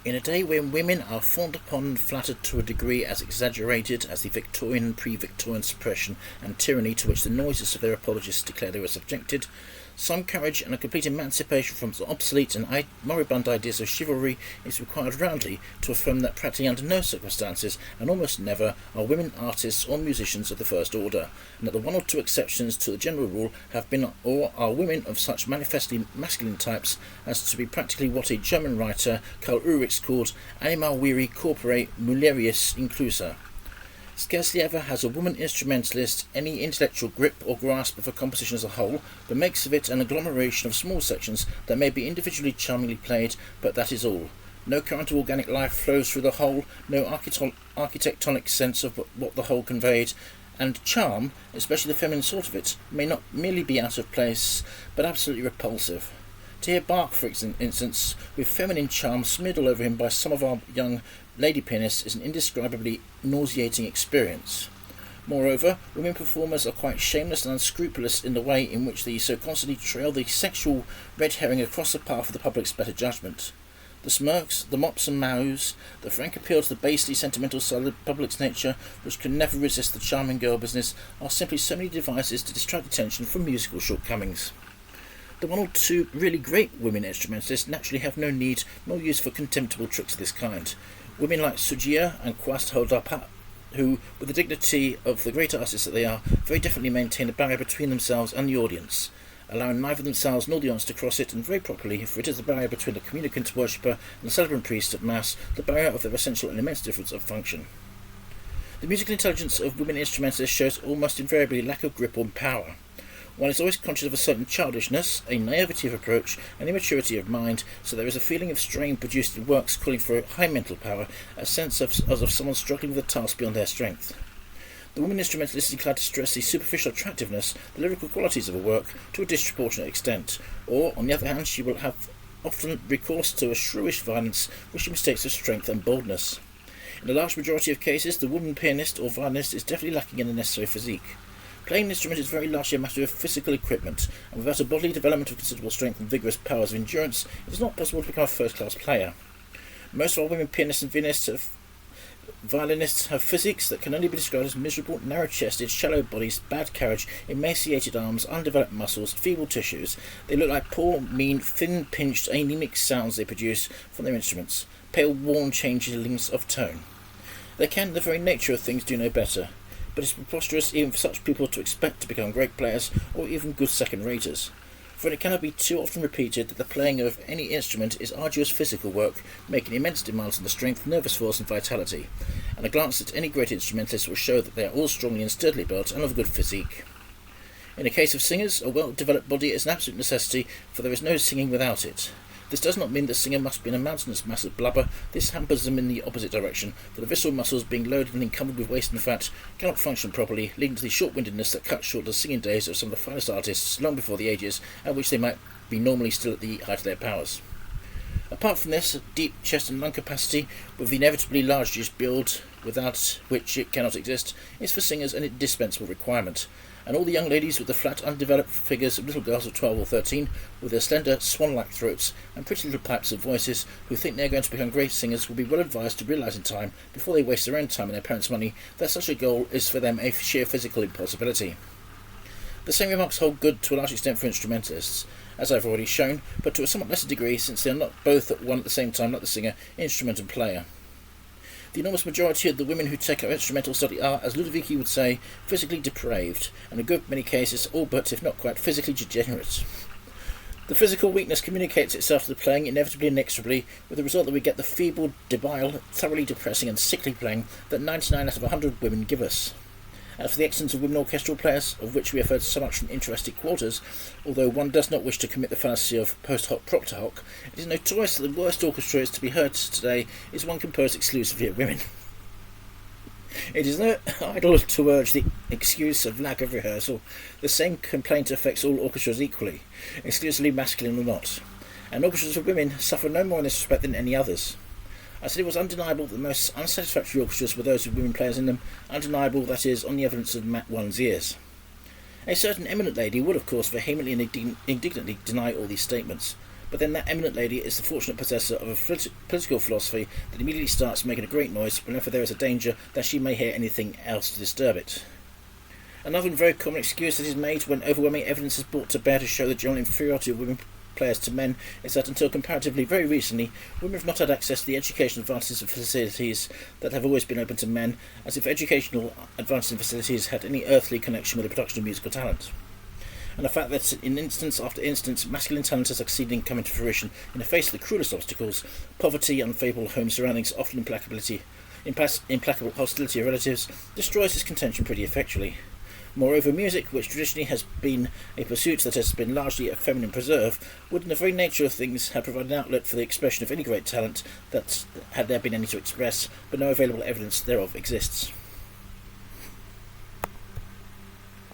In a day when women are fawned upon and flattered to a degree as exaggerated as the Victorian and pre-Victorian suppression and tyranny to which the noisiest of their apologists declare they were subjected, some courage and a complete emancipation from the obsolete and moribund ideas of chivalry is required roundly to affirm that practically under no circumstances, and almost never, are women artists or musicians of the first order, and that the one or two exceptions to the general rule have been or are women of such manifestly masculine types as to be practically what a German writer, Karl Ulrichs, called animal viri corpore mulieribus inclusa. Scarcely ever has a woman instrumentalist any intellectual grip or grasp of a composition as a whole, but makes of it an agglomeration of small sections that may be individually charmingly played, but that is all. No current of organic life flows through the whole, no architectonic sense of what the whole conveyed, and charm, especially the feminine sort of it, may not merely be out of place, but absolutely repulsive. To hear Bach, for instance, with feminine charm smeared all over him by some of our young lady pianists is an indescribably nauseating experience. Moreover, women performers are quite shameless and unscrupulous in the way in which they so constantly trail the sexual red herring across the path of the public's better judgment. The smirks, the mops and mows, the frank appeal to the basely sentimental side of the public's nature, which can never resist the charming girl business, are simply so many devices to distract attention from musical shortcomings. The one or two really great women instrumentalists naturally have no need nor use for contemptible tricks of this kind. Women like Sujia and Kwast Holdapa, who, with the dignity of the great artists that they are, very definitely maintain a barrier between themselves and the audience, allowing neither themselves nor the audience to cross it, and very properly, for it is the barrier between the communicant worshipper and the celebrant priest at Mass, the barrier of their essential and immense difference of function. The musical intelligence of women instrumentalists shows almost invariably lack of grip or power. One is always conscious of a certain childishness, a naivety of approach, and immaturity of mind, so there is a feeling of strain produced in works calling for a high mental power, a sense as of someone struggling with a task beyond their strength. The woman instrumentalist is inclined to stress the superficial attractiveness, the lyrical qualities of a work, to a disproportionate extent, or, on the other hand, she will have often recourse to a shrewish violence which she mistakes for strength and boldness. In a large majority of cases, the woman pianist or violinist is definitely lacking in the necessary physique. Playing an instrument is very largely a matter of physical equipment, and without a bodily development of considerable strength and vigorous powers of endurance, it is not possible to become a first-class player. Most of our women pianists and violinists have physiques that can only be described as miserable, narrow-chested, shallow bodies, bad carriage, emaciated arms, undeveloped muscles, feeble tissues. They look like poor, mean, thin-pinched, anemic sounds they produce from their instruments, pale, worn changelings of tone. They can, in the very nature of things, do no better, but it's preposterous even for such people to expect to become great players or even good second-raters. For it cannot be too often repeated that the playing of any instrument is arduous physical work, making immense demands on the strength, nervous force and vitality, and a glance at any great instrumentalist will show that they are all strongly and sturdily built and of a good physique. In the case of singers, a well-developed body is an absolute necessity, for there is no singing without it. This does not mean the singer must be in a mountainous mass of blubber. This hampers them in the opposite direction, for the visceral muscles, being loaded and encumbered with waste and fat, cannot function properly, leading to the short-windedness that cuts short the singing days of some of the finest artists long before the ages at which they might be normally still at the height of their powers. Apart from this, deep chest and lung capacity, with the inevitably large juice build, without which it cannot exist, is for singers an indispensable requirement, and all the young ladies with the flat, undeveloped figures of little girls of 12 or 13, with their slender, swan-like throats and pretty little pipes of voices, who think they are going to become great singers, will be well advised to realise in time, before they waste their own time and their parents' money, that such a goal is for them a sheer physical impossibility. The same remarks hold good to a large extent for instrumentalists, as I have already shown, but to a somewhat lesser degree, since they are not both at one at the same time, like the singer, instrument and player. The enormous majority of the women who take up instrumental study are, as Ludovici would say, physically depraved, and in a good many cases all but, if not quite, physically degenerate. The physical weakness communicates itself to the playing inevitably and inexorably, with the result that we get the feeble, debile, thoroughly depressing and sickly playing that 99 out of 100 women give us. As for the excellence of women orchestral players, of which we have heard so much from interested quarters, although one does not wish to commit the fallacy of post hoc propter hoc, it is notorious that the worst orchestra to be heard today is one composed exclusively of women. It is no idle to urge the excuse of lack of rehearsal. The same complaint affects all orchestras equally, exclusively masculine or not, and orchestras of women suffer no more in this respect than any others. I said it was undeniable that the most unsatisfactory orchestras were those with women players in them, undeniable, that is, on the evidence of one's ears. A certain eminent lady would, of course, vehemently and indignantly deny all these statements, but then that eminent lady is the fortunate possessor of a political philosophy that immediately starts making a great noise whenever there is a danger that she may hear anything else to disturb it. Another and very common excuse that is made when overwhelming evidence is brought to bear to show the general inferiority of women players to men is that until comparatively very recently, women have not had access to the educational advantages and facilities that have always been open to men, as if educational advantages and facilities had any earthly connection with the production of musical talent. And the fact that in instance after instance masculine talent has succeeded in coming to fruition in the face of the cruelest obstacles, poverty, unfavourable home surroundings, often implacable hostility of relatives, destroys this contention pretty effectually. Moreover, music, which traditionally has been a pursuit that has been largely a feminine preserve, would in the very nature of things have provided an outlet for the expression of any great talent that had there been any to express, but no available evidence thereof exists.